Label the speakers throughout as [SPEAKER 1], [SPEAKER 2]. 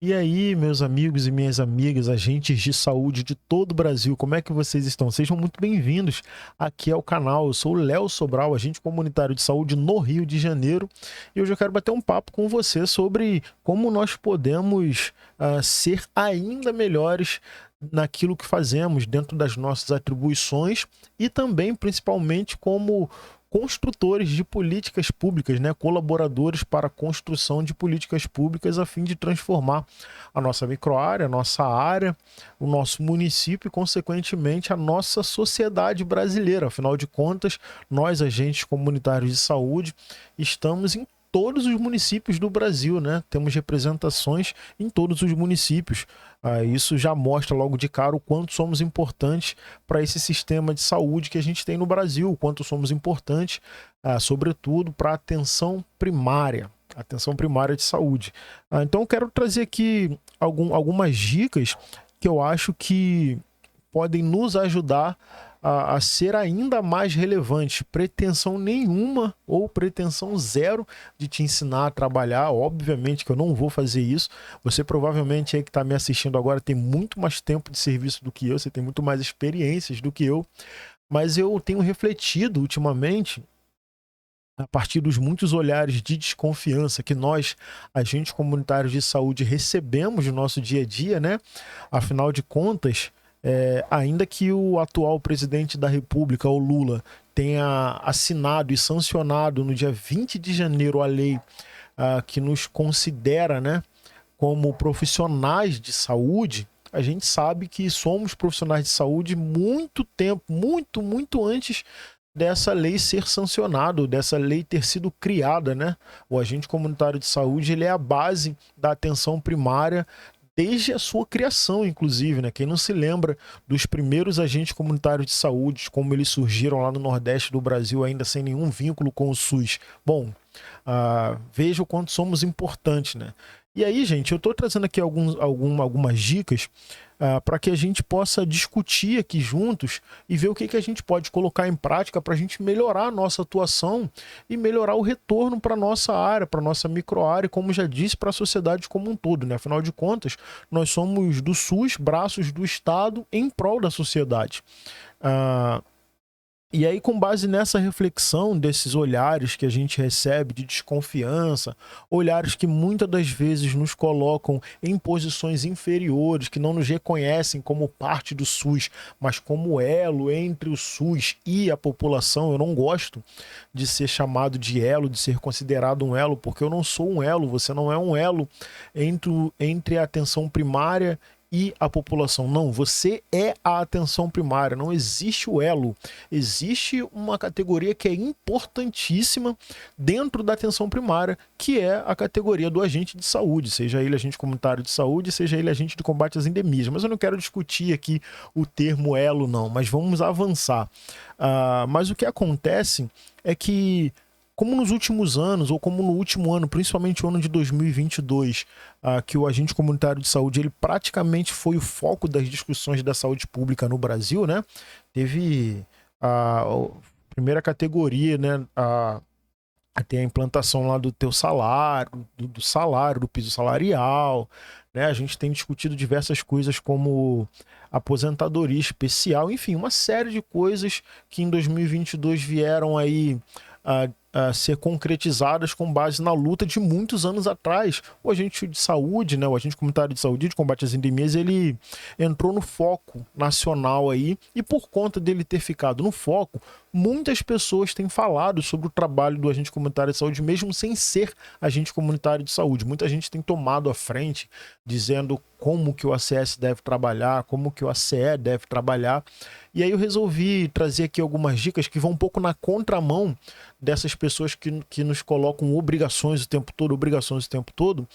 [SPEAKER 1] E aí, meus amigos e minhas amigas, agentes de saúde de todo o Brasil, como é que vocês estão? Sejam muito bem-vindos aqui ao canal. Eu sou o Léo Sobral, agente comunitário de saúde no Rio de Janeiro, e hoje eu quero bater um papo com você sobre como nós podemos ser ainda melhores naquilo que fazemos, dentro das nossas atribuições e também, principalmente, como construtores de políticas públicas, né? Colaboradores para a construção de políticas públicas a fim de transformar a nossa microárea, a nossa área, o nosso município e, consequentemente, a nossa sociedade brasileira. Afinal de contas, nós, agentes comunitários de saúde, estamos em todos os municípios do Brasil, né? Temos representações em todos os municípios. Isso já mostra logo de cara o quanto somos importantes para esse sistema de saúde que a gente tem no Brasil, o quanto somos importantes, sobretudo, para a atenção primária de saúde. Então eu quero trazer aqui algumas dicas que eu acho que podem nos ajudar a ser ainda mais relevante. Pretensão nenhuma ou pretensão zero de te ensinar a trabalhar. Obviamente que eu não vou fazer isso. Você provavelmente aí que está me assistindo agora tem muito mais tempo de serviço do que eu, você tem muito mais experiências do que eu, mas eu tenho refletido ultimamente, a partir dos muitos olhares de desconfiança que nós, agentes comunitários de saúde, recebemos no nosso dia a dia, né? Afinal de contas, ainda que o atual presidente da República, o Lula, tenha assinado e sancionado no dia 20 de janeiro a lei que nos considera, né, como profissionais de saúde, a gente sabe que somos profissionais de saúde muito tempo, muito antes dessa lei ser sancionada, dessa lei ter sido criada, né? O agente comunitário de saúde, ele é a base da atenção primária desde a sua criação, inclusive, né? Quem não se lembra dos primeiros agentes comunitários de saúde, como eles surgiram lá no Nordeste do Brasil, ainda sem nenhum vínculo com o SUS. Bom, veja o quanto somos importantes, né? E aí, gente, eu estou trazendo aqui algumas dicas para que a gente possa discutir aqui juntos e ver o que a gente pode colocar em prática para a gente melhorar a nossa atuação e melhorar o retorno para a nossa área, para a nossa microárea, como já disse, para a sociedade como um todo, né? Afinal de contas, nós somos do SUS, braços do Estado em prol da sociedade. E aí, com base nessa reflexão desses olhares que a gente recebe de desconfiança, olhares que muitas das vezes nos colocam em posições inferiores, que não nos reconhecem como parte do SUS, mas como elo entre o SUS e a população. Eu não gosto de ser chamado de elo, de ser considerado um elo, porque eu não sou um elo, você não é um elo entre a atenção primária e a população. Não, você é a atenção primária, não existe o elo. Existe uma categoria que é importantíssima dentro da atenção primária, que é a categoria do agente de saúde, seja ele agente comunitário de saúde, seja ele agente de combate às endemias. Mas eu não quero discutir aqui o termo elo, não, mas vamos avançar. Mas o que acontece é que, como nos últimos anos, ou como no último ano, principalmente o ano de 2022, que o agente comunitário de saúde ele praticamente foi o foco das discussões da saúde pública no Brasil, né? Teve a primeira categoria, né? Tem a implantação lá do teu salário, do salário, do piso salarial, né? A gente tem discutido diversas coisas como aposentadoria especial, enfim, uma série de coisas que em 2022 vieram aí a ser concretizadas com base na luta de muitos anos atrás. O agente de saúde, né, o agente comunitário de saúde de combate às endemias, ele entrou no foco nacional aí, e por conta dele ter ficado no foco, muitas pessoas têm falado sobre o trabalho do agente comunitário de saúde, mesmo sem ser agente comunitário de saúde. Muita gente tem tomado a frente, dizendo como que o ACS deve trabalhar, como que o ACE deve trabalhar. E aí eu resolvi trazer aqui algumas dicas que vão um pouco na contramão dessas pessoas que nos colocam obrigações o tempo todo.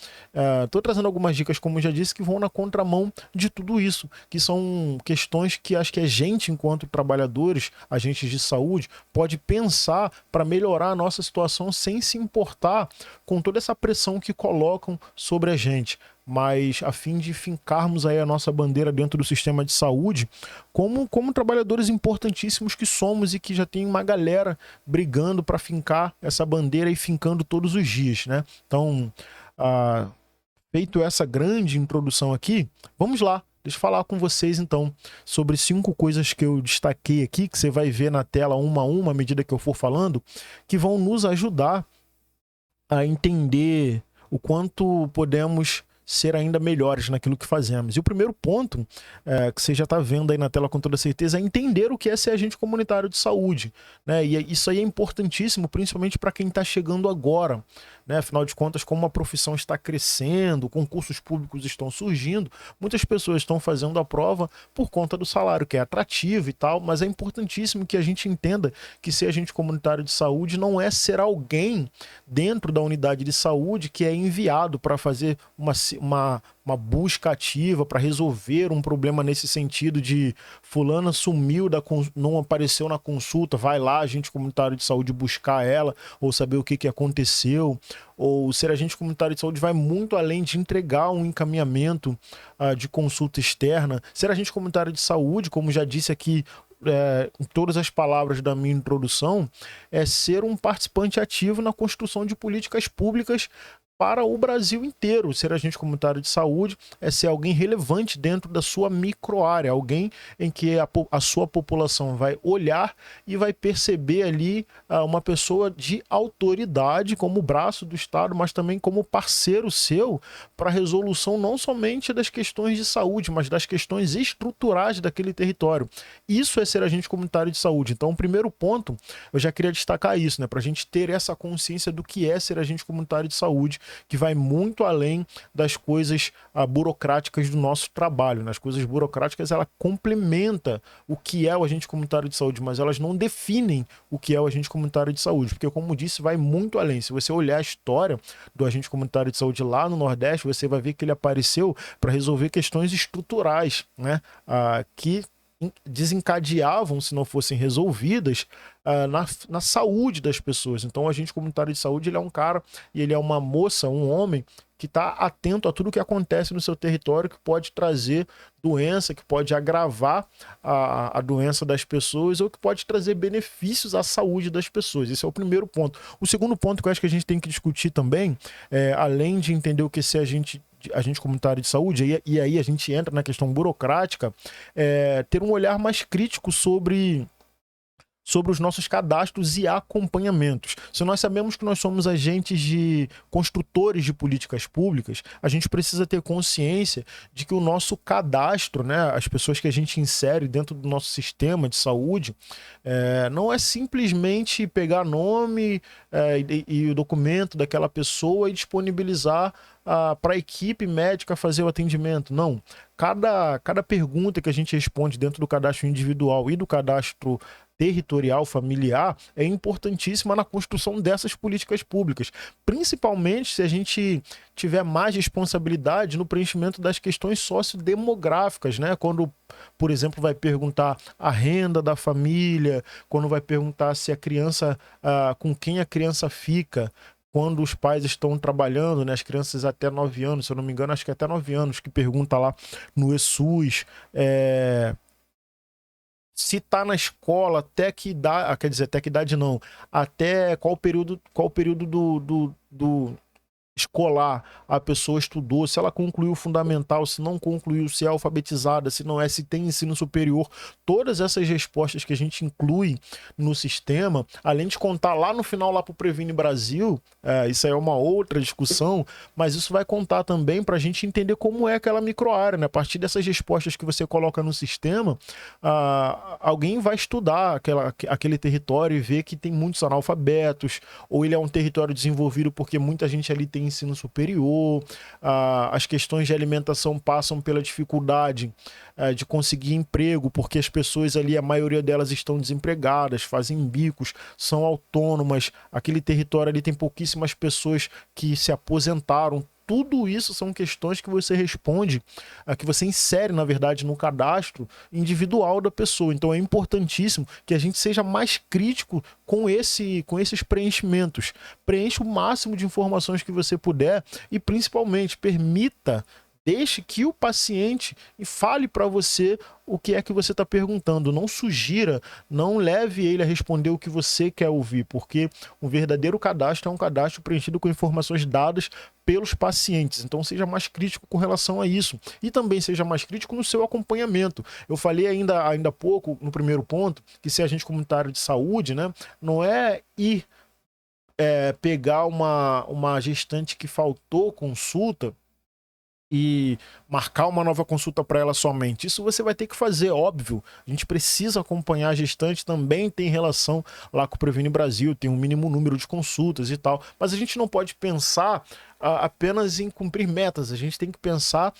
[SPEAKER 1] Estou trazendo algumas dicas, como eu já disse, que vão na contramão de tudo isso, que são questões que acho que a gente, enquanto trabalhadores, agentes de saúde, pode pensar para melhorar a nossa situação sem se importar com toda essa pressão que colocam sobre a gente, mas a fim de fincarmos aí a nossa bandeira dentro do sistema de saúde como trabalhadores importantíssimos que somos e que já tem uma galera brigando para fincar essa bandeira e fincando todos os dias, né? Então, Feito essa grande introdução aqui, vamos lá. Deixa eu falar com vocês, então, sobre 5 coisas que eu destaquei aqui, que você vai ver na tela uma a uma, à medida que eu for falando, que vão nos ajudar a entender o quanto podemos ser ainda melhores naquilo que fazemos. E o primeiro ponto, que você já está vendo aí na tela com toda certeza, é entender o que é ser agente comunitário de saúde, né? E isso aí é importantíssimo, principalmente para quem está chegando agora, né? Afinal de contas, como a profissão está crescendo, concursos públicos estão surgindo, muitas pessoas estão fazendo a prova por conta do salário, que é atrativo e tal, mas é importantíssimo que a gente entenda que ser agente comunitário de saúde não é ser alguém dentro da unidade de saúde que é enviado para fazer uma busca ativa para resolver um problema nesse sentido de fulana sumiu, não apareceu na consulta, vai lá, agente comunitário de saúde, buscar ela ou saber o que aconteceu. Ou ser agente comunitário de saúde vai muito além de entregar um encaminhamento de consulta externa. Ser agente comunitário de saúde, como já disse aqui em todas as palavras da minha introdução, é ser um participante ativo na construção de políticas públicas para o Brasil inteiro. Ser agente comunitário de saúde é ser alguém relevante dentro da sua microárea, alguém em que a sua população vai olhar e vai perceber ali uma pessoa de autoridade como braço do Estado, mas também como parceiro seu para a resolução não somente das questões de saúde, mas das questões estruturais daquele território. Isso é ser agente comunitário de saúde. Então, o primeiro ponto, eu já queria destacar isso, né, para a gente ter essa consciência do que é ser agente comunitário de saúde, que vai muito além das coisas burocráticas do nosso trabalho. Nas coisas burocráticas, ela complementa o que é o agente comunitário de saúde, mas elas não definem o que é o agente comunitário de saúde, porque, como disse, vai muito além. Se você olhar a história do agente comunitário de saúde lá no Nordeste, você vai ver que ele apareceu para resolver questões estruturais, né, que desencadeavam, se não fossem resolvidas, na saúde das pessoas. Então, o agente comunitário de saúde, ele é um cara e ele é uma moça, um homem que está atento a tudo que acontece no seu território, que pode trazer doença, que pode agravar a doença das pessoas ou que pode trazer benefícios à saúde das pessoas. Esse é o primeiro ponto. O segundo ponto que eu acho que a gente tem que discutir também, além de entender o que é agente comunitário de saúde, e aí a gente entra na questão burocrática, ter um olhar mais crítico sobre os nossos cadastros e acompanhamentos. Se nós sabemos que nós somos agentes construtores de políticas públicas, a gente precisa ter consciência de que o nosso cadastro, né, as pessoas que a gente insere dentro do nosso sistema de saúde, não é simplesmente pegar nome e o documento daquela pessoa e disponibilizar para a equipe médica fazer o atendimento. Não. Cada pergunta que a gente responde dentro do cadastro individual e do cadastro territorial, familiar, é importantíssima na construção dessas políticas públicas, principalmente se a gente tiver mais responsabilidade no preenchimento das questões sociodemográficas, né? Quando, por exemplo, vai perguntar a renda da família, quando vai perguntar se a criança, com quem a criança fica, quando os pais estão trabalhando, né, as crianças até 9 anos, se eu não me engano, acho que até 9 anos, que pergunta lá no ESUS, se está na escola, até que idade, quer dizer, até que idade não, até qual período do escolar a pessoa estudou, se ela concluiu o fundamental, se não concluiu, se é alfabetizada, se não é, se tem ensino superior. Todas essas respostas que a gente inclui no sistema, além de contar lá no final, lá para o Previne Brasil, isso aí é uma outra discussão, mas isso vai contar também para a gente entender como é aquela microárea, né? A partir dessas respostas que você coloca no sistema, alguém vai estudar aquele território e ver que tem muitos analfabetos, ou ele é um território desenvolvido porque muita gente ali tem ensino superior, as questões de alimentação passam pela dificuldade de conseguir emprego, porque as pessoas ali, a maioria delas estão desempregadas, fazem bicos, são autônomas, aquele território ali tem pouquíssimas pessoas que se aposentaram. Tudo isso são questões que você responde, que você insere, na verdade, no cadastro individual da pessoa. Então é importantíssimo que a gente seja mais crítico com esses preenchimentos. Preencha o máximo de informações que você puder e, principalmente, permita Deixe que o paciente fale para você o que é que você está perguntando. Não sugira, não leve ele a responder o que você quer ouvir, porque um verdadeiro cadastro é um cadastro preenchido com informações dadas pelos pacientes. Então seja mais crítico com relação a isso. E também seja mais crítico no seu acompanhamento. Eu falei ainda há pouco, no primeiro ponto, que se a gente comunitário de saúde, né, não é ir pegar uma gestante que faltou consulta e marcar uma nova consulta para ela somente. Isso você vai ter que fazer, óbvio. A gente precisa acompanhar a gestante, também tem relação lá com o Previne Brasil, tem um mínimo número de consultas e tal, mas a gente não pode pensar apenas em cumprir metas, a gente tem que pensar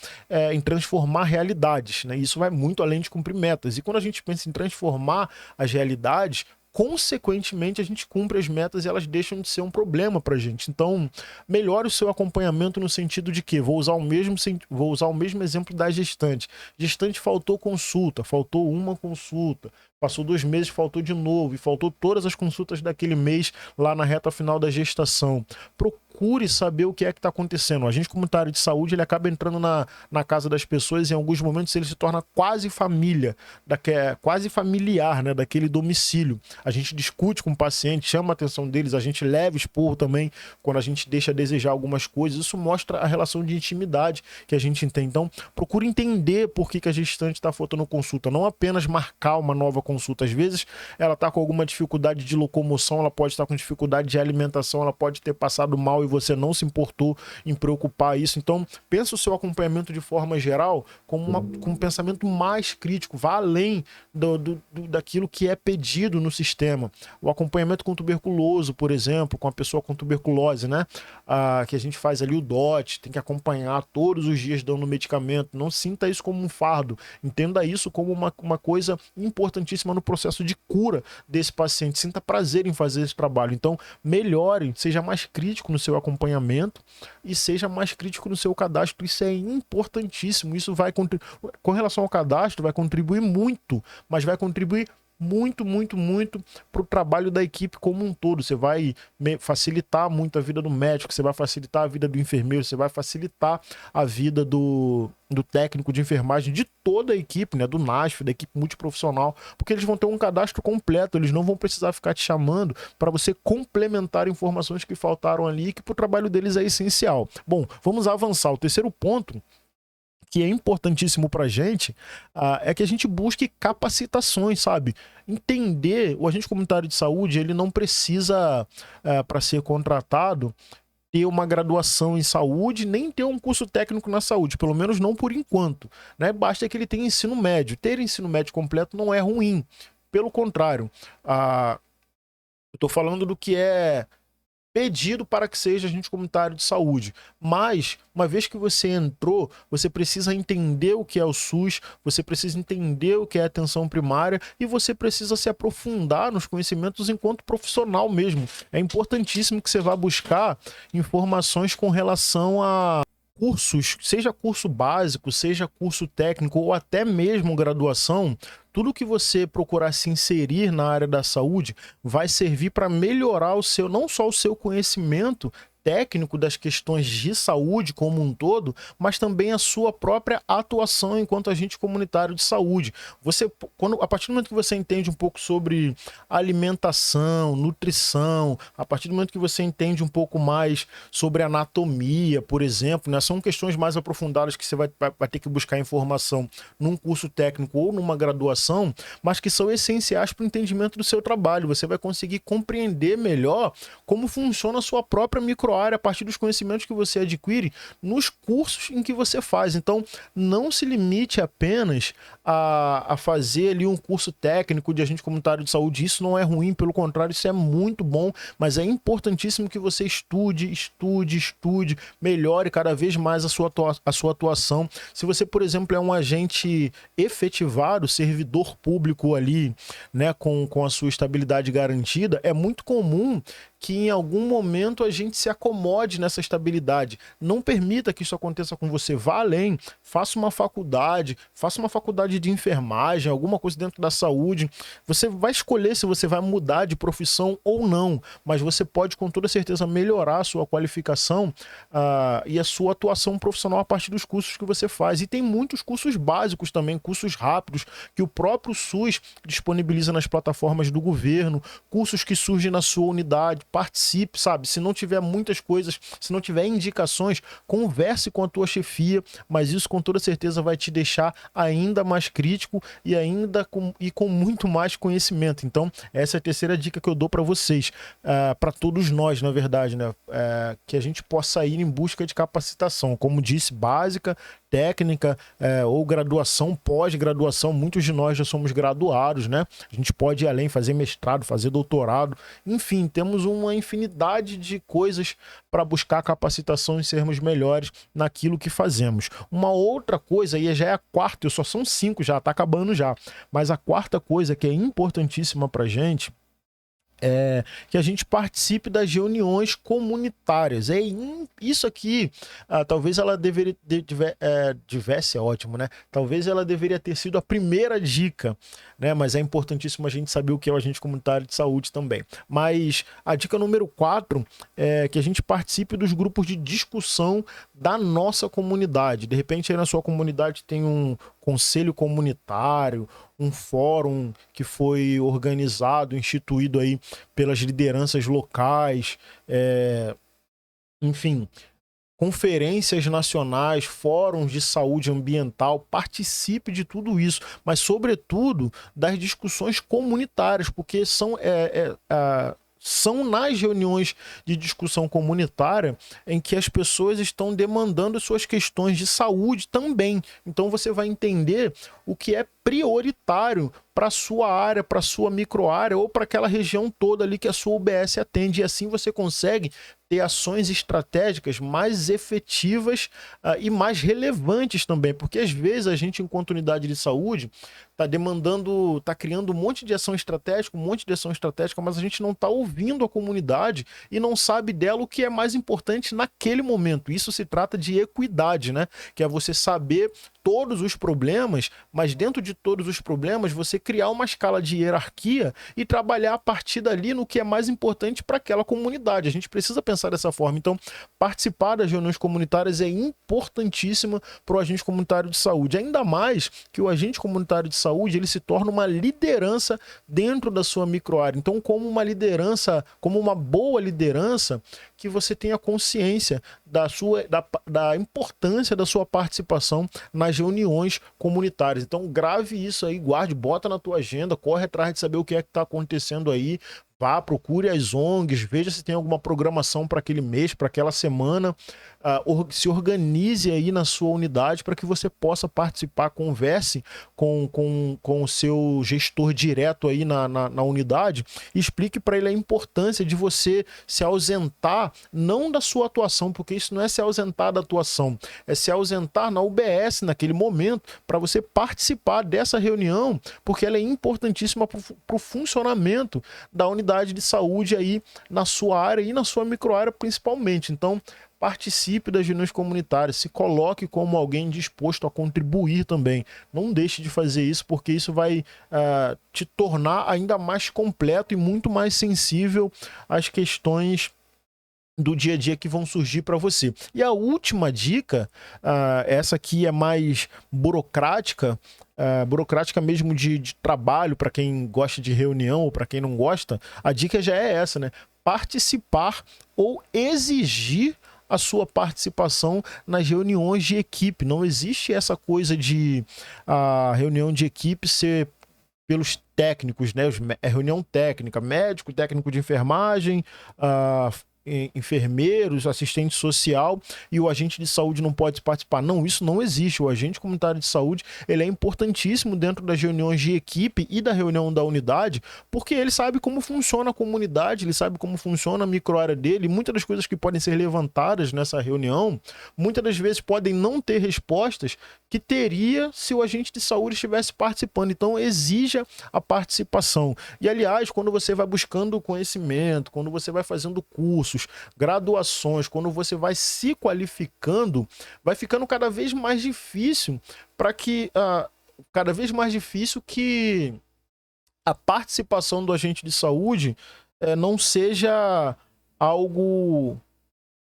[SPEAKER 1] em transformar realidades, né? Isso vai muito além de cumprir metas. E quando a gente pensa em transformar as realidades, consequentemente a gente cumpre as metas e elas deixam de ser um problema para a gente. Então, melhore o seu acompanhamento no sentido de que vou usar o mesmo exemplo da gestante. Gestante faltou consulta, faltou uma consulta, passou 2 meses, faltou de novo, e faltou todas as consultas daquele mês lá na reta final da gestação. Procure saber o que é que está acontecendo. O agente comunitário de saúde, ele acaba entrando na casa das pessoas e em alguns momentos ele se torna quase família, quase familiar, né, daquele domicílio. A gente discute com o paciente, chama a atenção deles, a gente leva expor também quando a gente deixa a desejar algumas coisas. Isso mostra a relação de intimidade que a gente tem. Então, procure entender por que a gestante está faltando consulta, não apenas marcar uma nova consulta. Às vezes ela está com alguma dificuldade de locomoção, ela pode estar com dificuldade de alimentação, ela pode ter passado mal e você não se importou em preocupar isso. Então, pensa o seu acompanhamento de forma geral com um pensamento mais crítico, vá além daquilo que é pedido no sistema. O acompanhamento com tuberculoso, por exemplo, com a pessoa com tuberculose, né? Que a gente faz ali o DOT, tem que acompanhar todos os dias dando medicamento. Não sinta isso como um fardo, entenda isso como uma coisa importantíssima no processo de cura desse paciente. Sinta prazer em fazer esse trabalho. Então, melhore, seja mais crítico no seu acompanhamento e seja mais crítico no seu cadastro. Isso é importantíssimo. Isso vai contribuir, com relação ao cadastro, vai contribuir muito, mas vai contribuir muito para o trabalho da equipe como um todo. Você vai facilitar muito a vida do médico, você vai facilitar a vida do enfermeiro, você vai facilitar a vida do técnico de enfermagem, de toda a equipe, né, do NASF, da equipe multiprofissional, porque eles vão ter um cadastro completo, eles não vão precisar ficar te chamando para você complementar informações que faltaram ali, que para o trabalho deles é essencial. Bom, vamos avançar. O terceiro ponto, que é importantíssimo para a gente, é que a gente busque capacitações, sabe? Entender, o agente comunitário de saúde, ele não precisa, para ser contratado, ter uma graduação em saúde, nem ter um curso técnico na saúde, pelo menos não por enquanto, né? Basta que ele tenha ensino médio. Ter ensino médio completo não é ruim, pelo contrário. Eu estou falando do que é pedido para que seja agente comunitário de saúde. Mas, uma vez que você entrou, você precisa entender o que é o SUS, você precisa entender o que é a atenção primária e você precisa se aprofundar nos conhecimentos enquanto profissional mesmo. É importantíssimo que você vá buscar informações com relação a cursos, seja curso básico, seja curso técnico ou até mesmo graduação. Tudo que você procurar se inserir na área da saúde vai servir para melhorar não só o seu conhecimento técnico das questões de saúde como um todo, mas também a sua própria atuação enquanto agente comunitário de saúde. A partir do momento que você entende um pouco sobre alimentação, nutrição, a partir do momento que você entende um pouco mais sobre anatomia, por exemplo, né, são questões mais aprofundadas que você vai ter que buscar informação num curso técnico ou numa graduação, mas que são essenciais para o entendimento do seu trabalho. Você vai conseguir compreender melhor como funciona a sua própria microárea a partir dos conhecimentos que você adquire nos cursos em que você faz. Então, não se limite apenas a fazer ali um curso técnico de agente comunitário de saúde. Isso não é ruim, pelo contrário, isso é muito bom, mas é importantíssimo que você estude, melhore cada vez mais a sua atuação. Se você, por exemplo, é um agente efetivado, servidor público ali, né, com a sua estabilidade garantida, é muito comum que em algum momento a gente se acomode nessa estabilidade. Não permita que isso aconteça com você. Vá além, faça uma faculdade de enfermagem, alguma coisa dentro da saúde. Você vai escolher se você vai mudar de profissão ou não, mas você pode com toda certeza melhorar a sua qualificação e a sua atuação profissional a partir dos cursos que você faz. E tem muitos cursos básicos também, cursos rápidos, que o próprio SUS disponibiliza nas plataformas do governo, cursos que surgem na sua unidade. Participe, sabe? Se não tiver muitas coisas, se não tiver indicações, converse com a tua chefia, mas isso com toda certeza vai te deixar ainda mais crítico e com muito mais conhecimento. Então, essa é a terceira dica que eu dou para vocês, para todos nós, na verdade, né? Que a gente possa ir em busca de capacitação, como disse, básica, técnica, ou graduação, pós-graduação. Muitos de nós já somos graduados, né? A gente pode ir além, fazer mestrado, fazer doutorado, enfim, temos uma infinidade de coisas para buscar capacitação e sermos melhores naquilo que fazemos. Uma outra coisa, e já é a quarta, só são 5 já, tá acabando já, mas a quarta coisa que é importantíssima pra gente é que a gente participe das reuniões comunitárias. Isso aqui, talvez ela tivesse, é ótimo, né? Talvez ela deveria ter sido a primeira dica, né? Mas é importantíssimo a gente saber o que é o agente comunitário de saúde também. Mas a dica número 4 é que a gente participe dos grupos de discussão da nossa comunidade. De repente aí na sua comunidade tem um conselho comunitário, um fórum que foi organizado, instituído aí pelas lideranças locais, enfim, conferências nacionais, fóruns de saúde ambiental. Participe de tudo isso, mas sobretudo das discussões comunitárias, porque são nas reuniões de discussão comunitária em que as pessoas estão demandando suas questões de saúde também. Então você vai entender o que é prioritário para a sua área, para a sua microárea ou para aquela região toda ali que a sua UBS atende. E assim você consegue ter ações estratégicas mais efetivas e mais relevantes também, porque às vezes a gente, enquanto unidade de saúde, está criando um monte de ação estratégica, mas a gente não está ouvindo a comunidade e não sabe dela o que é mais importante naquele momento. Isso se trata de equidade, né? Que é você saber todos os problemas, mas dentro de todos os problemas você criar uma escala de hierarquia e trabalhar a partir dali no que é mais importante para aquela comunidade. A gente precisa pensar dessa forma. Então, participar das reuniões comunitárias é importantíssimo para o agente comunitário de saúde, ainda mais que o agente comunitário de saúde ele se torna uma liderança dentro da sua microárea. Então, como uma boa liderança, que você tenha consciência da importância da sua participação nas reuniões comunitárias. Então grave isso aí, guarde, bota na tua agenda, corre atrás de saber o que é que está acontecendo aí. Vá, procure as ONGs, veja se tem alguma programação para aquele mês, para aquela semana. Se organize aí na sua unidade para que você possa participar, converse com o seu gestor direto aí na unidade e explique para ele a importância de você se ausentar, não da sua atuação, porque isso não é se ausentar da atuação, é se ausentar na UBS naquele momento para você participar dessa reunião, porque ela é importantíssima para o funcionamento da unidade de saúde aí na sua área e na sua microárea principalmente. Então, participe das reuniões comunitárias, se coloque como alguém disposto a contribuir também. Não deixe de fazer isso, porque isso vai te tornar ainda mais completo e muito mais sensível às questões do dia a dia que vão surgir para você. E a última dica, essa aqui é mais burocrática, burocrática mesmo de trabalho, para quem gosta de reunião ou para quem não gosta, a dica já é essa, né? Participar ou exigir a sua participação nas reuniões de equipe. Não existe essa coisa de a reunião de equipe ser pelos técnicos, né? Reunião técnica, médico, técnico de enfermagem, enfermeiros, assistente social e o agente de saúde não pode participar. Não, isso não existe. O agente comunitário de saúde ele é importantíssimo dentro das reuniões de equipe e da reunião da unidade, porque ele sabe como funciona a comunidade, ele sabe como funciona a microárea dele. Muitas das coisas que podem ser levantadas nessa reunião, muitas das vezes podem não ter respostas que teria se o agente de saúde estivesse participando. Então, exija a participação. E, aliás, quando você vai buscando conhecimento, quando você vai fazendo cursos, graduações, quando você vai se qualificando, vai ficando cada vez mais difícil para que... cada vez mais difícil que a participação do agente de saúde não seja algo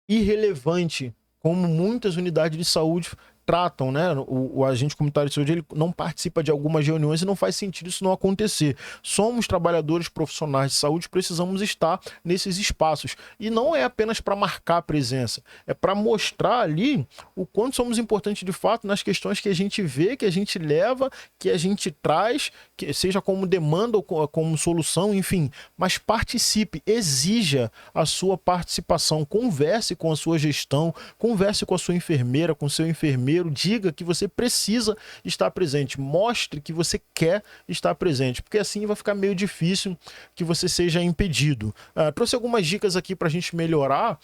[SPEAKER 1] irrelevante, como muitas unidades de saúde tratam, né? O agente comunitário de saúde, ele não participa de algumas reuniões e não faz sentido isso não acontecer. Somos trabalhadores profissionais de saúde, precisamos estar nesses espaços. E não é apenas para marcar presença, é para mostrar ali o quanto somos importantes de fato nas questões que a gente vê, que a gente leva, que a gente traz, que seja como demanda ou como solução, enfim. Mas participe, exija a sua participação, converse com a sua gestão, converse com a sua enfermeira, com o seu enfermeiro, diga que você precisa estar presente, mostre que você quer estar presente, porque assim vai ficar meio difícil que você seja impedido. Trouxe algumas dicas aqui para a gente melhorar,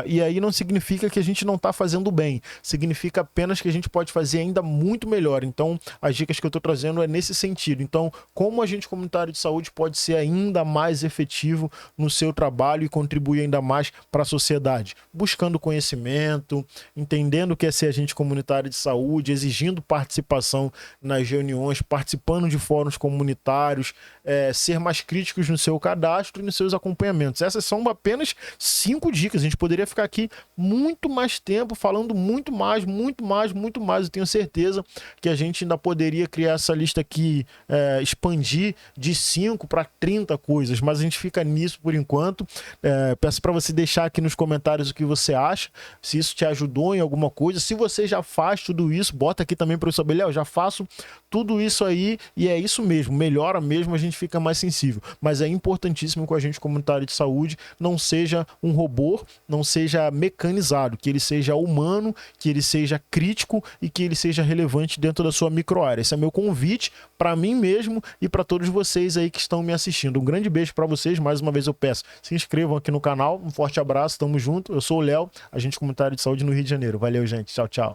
[SPEAKER 1] e aí não significa que a gente não está fazendo bem, significa apenas que a gente pode fazer ainda muito melhor. Então, as dicas que eu estou trazendo é nesse sentido. Então, como agente comunitário de saúde pode ser ainda mais efetivo no seu trabalho e contribuir ainda mais para a sociedade? Buscando conhecimento, entendendo o que é ser agente comunitário de saúde, exigindo participação nas reuniões, participando de fóruns comunitários, ser mais críticos no seu cadastro e nos seus acompanhamentos. Essas são apenas 5 dicas. A gente poderia ficar aqui muito mais tempo falando muito mais. Eu tenho certeza que a gente ainda poderia criar essa lista aqui, expandir de 5 para 30 coisas, mas a gente fica nisso por enquanto. Peço para você deixar aqui nos comentários o que você acha, se isso te ajudou em alguma coisa. Se você já faz tudo isso, bota aqui também para eu saber, Léo, eu já faço tudo isso aí e é isso mesmo, melhora mesmo, a gente fica mais sensível. Mas é importantíssimo que o agente comunitário de saúde não seja um robô, não seja mecanizado, que ele seja humano, que ele seja crítico e que ele seja relevante dentro da sua microárea. Esse é meu convite para mim mesmo e para todos vocês aí que estão me assistindo. Um grande beijo para vocês, mais uma vez eu peço, se inscrevam aqui no canal, um forte abraço, tamo junto, eu sou o Léo, agente comunitário de saúde no Rio de Janeiro. Valeu, gente, tchau, tchau.